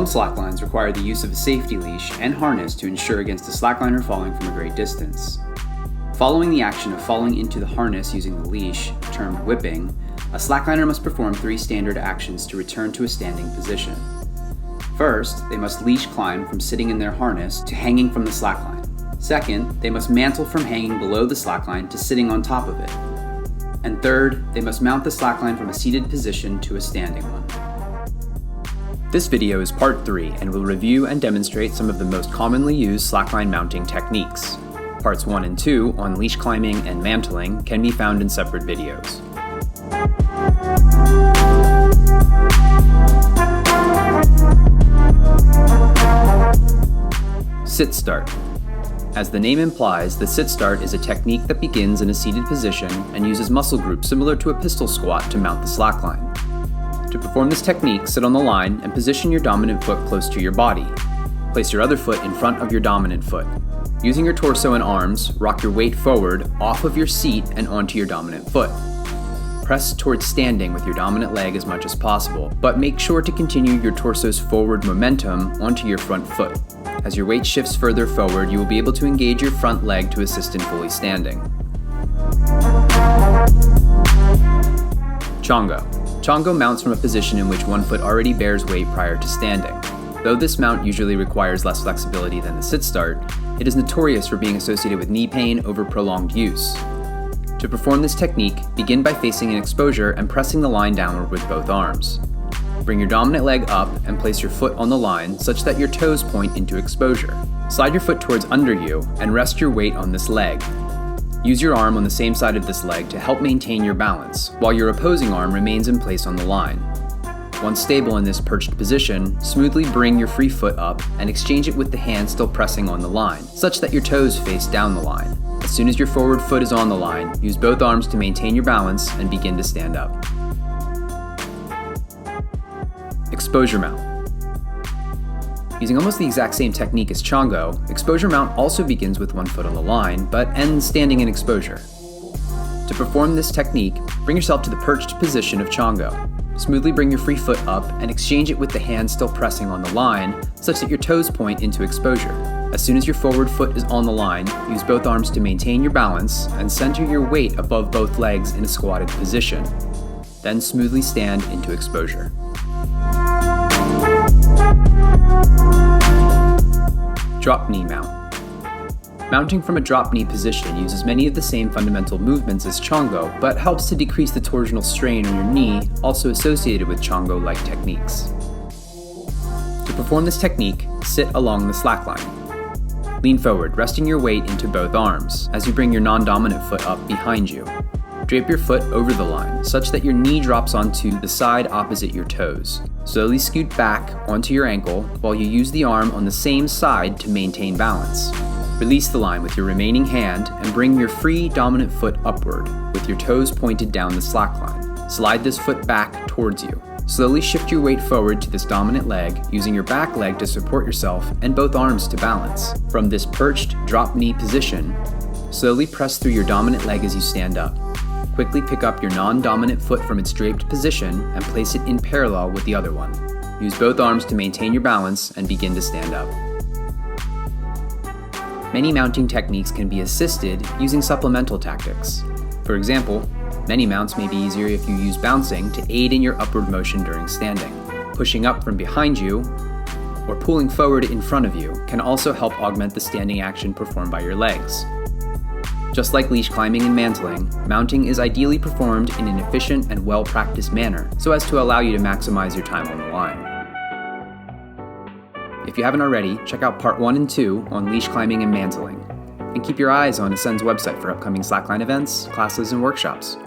slacklines require the use of a safety leash and harness to ensure against a slackliner falling from a great distance. Following the action of falling into the harness using the leash, termed whipping, a slackliner must perform 3 standard actions to return to a standing position. First, they must leash climb from sitting in their harness to hanging from the slackline. Second, they must mantle from hanging below the slackline to sitting on top of it. And third, they must mount the slackline from a seated position to a standing one. This video is part 3 and will review and demonstrate some of the most commonly used slackline mounting techniques. Parts 1 and 2 on leash climbing and mantling can be found in separate videos. Sit start. As the name implies, the sit start is a technique that begins in a seated position and uses muscle groups similar to a pistol squat to mount the slackline. To perform this technique, sit on the line and position your dominant foot close to your body. Place your other foot in front of your dominant foot. Using your torso and arms, rock your weight forward off of your seat and onto your dominant foot. Press towards standing with your dominant leg as much as possible, but make sure to continue your torso's forward momentum onto your front foot. As your weight shifts further forward, you will be able to engage your front leg to assist in fully standing. Chango. Chango mounts from a position in which one foot already bears weight prior to standing. Though this mount usually requires less flexibility than the sit start, it is notorious for being associated with knee pain over prolonged use. To perform this technique, begin by facing an exposure and pressing the line downward with both arms. Bring your dominant leg up and place your foot on the line such that your toes point into exposure. Slide your foot towards under you and rest your weight on this leg. Use your arm on the same side of this leg to help maintain your balance, while your opposing arm remains in place on the line. Once stable in this perched position, smoothly bring your free foot up and exchange it with the hand still pressing on the line, such that your toes face down the line. As soon as your forward foot is on the line, use both arms to maintain your balance and begin to stand up. Exposure mount. Using almost the exact same technique as Chango, exposure mount also begins with one foot on the line, but ends standing in exposure. To perform this technique, bring yourself to the perched position of Chango. Smoothly bring your free foot up and exchange it with the hand still pressing on the line, such that your toes point into exposure. As soon as your forward foot is on the line, use both arms to maintain your balance and center your weight above both legs in a squatted position. Then smoothly stand into exposure. Drop knee mount. Mounting from a drop knee position uses many of the same fundamental movements as Chango, but helps to decrease the torsional strain on your knee, also associated with Chango-like techniques. To perform this technique, sit along the slackline. Lean forward, resting your weight into both arms, as you bring your non-dominant foot up behind you. Drape your foot over the line, such that your knee drops onto the side opposite your toes. Slowly scoot back onto your ankle while you use the arm on the same side to maintain balance. Release the line with your remaining hand and bring your free dominant foot upward, with your toes pointed down the slackline. Slide this foot back towards you. Slowly shift your weight forward to this dominant leg, using your back leg to support yourself and both arms to balance. From this perched drop knee position, slowly press through your dominant leg as you stand up. Quickly pick up your non-dominant foot from its draped position and place it in parallel with the other one. Use both arms to maintain your balance and begin to stand up. Many mounting techniques can be assisted using supplemental tactics. For example, many mounts may be easier if you use bouncing to aid in your upward motion during standing. Pushing up from behind you or pulling forward in front of you can also help augment the standing action performed by your legs. Just like leash climbing and mantling, mounting is ideally performed in an efficient and well-practiced manner so as to allow you to maximize your time on the line. If you haven't already, check out part 1 and 2 on leash climbing and mantling. And keep your eyes on Ascend's website for upcoming slackline events, classes, and workshops.